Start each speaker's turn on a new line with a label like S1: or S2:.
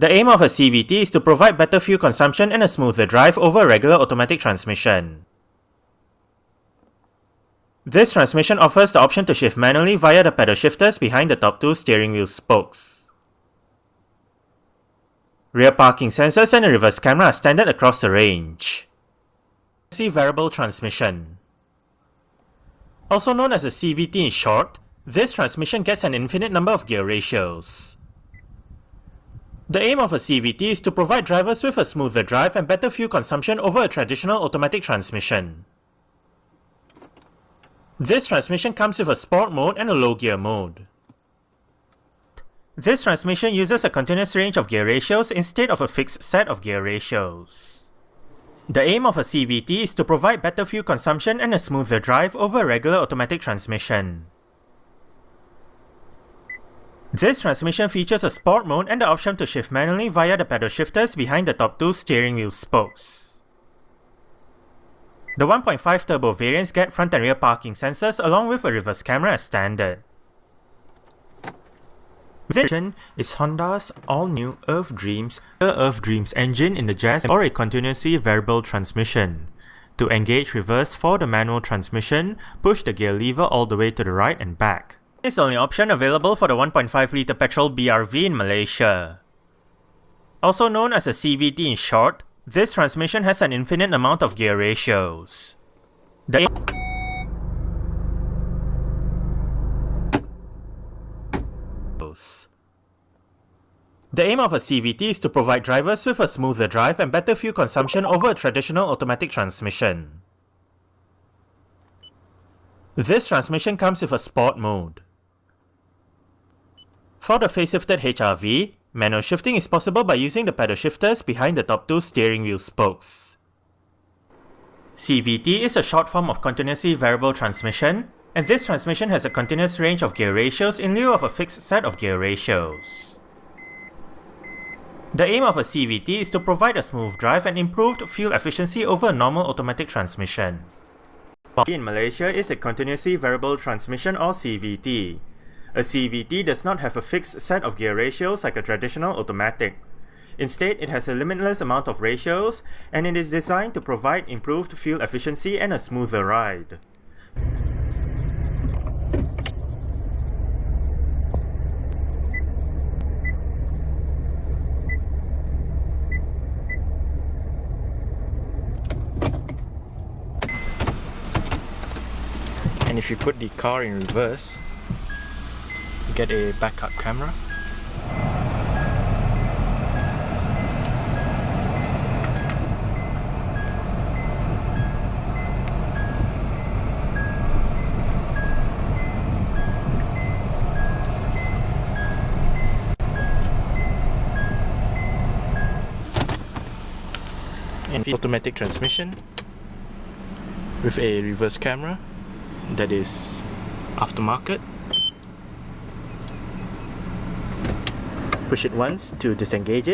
S1: The aim of a CVT is to provide better fuel consumption and a smoother drive over a regular automatic transmission. This transmission offers the option to shift manually via the pedal shifters behind the top two steering wheel spokes. Rear parking sensors and a reverse camera are standard across the range. Variable transmission. Also known as a CVT in short, this transmission gets an infinite number of gear ratios. The aim of a CVT is to provide drivers with a smoother drive and better fuel consumption over a traditional automatic transmission. This transmission comes with a sport mode and a low gear mode. This transmission uses a continuous range of gear ratios instead of a fixed set of gear ratios. The aim of a CVT is to provide better fuel consumption and a smoother drive over a regular automatic transmission. This transmission features a sport mode and the option to shift manually via the pedal shifters behind the top two steering wheel spokes. The 1.5 turbo variants get front and rear parking sensors along with a reverse camera as standard. This is Honda's all-new Earth Dreams engine in the Jazz or a continuously variable transmission. To engage reverse for the manual transmission, push the gear lever all the way to the right and back. It's the only option available for the 1.5-litre petrol BRV in Malaysia. Also known as a CVT in short, this transmission has an infinite amount of gear ratios. The aim of a CVT is to provide drivers with a smoother drive and better fuel consumption over a traditional automatic transmission. This transmission comes with a sport mode. For the facelifted HR-V, manual shifting is possible by using the pedal shifters behind the top two steering wheel spokes. CVT is a short form of continuously variable transmission, and this transmission has a continuous range of gear ratios in lieu of a fixed set of gear ratios. The aim of a CVT is to provide a smooth drive and improved fuel efficiency over a normal automatic transmission. In Malaysia is a continuously variable transmission or CVT. A CVT does not have a fixed set of gear ratios like a traditional automatic. Instead, it has a limitless amount of ratios, and it is designed to provide improved fuel efficiency and a smoother ride. And if you put the car in reverse, you get a backup camera. And automatic transmission with a reverse camera that is aftermarket. Push it once to disengage it.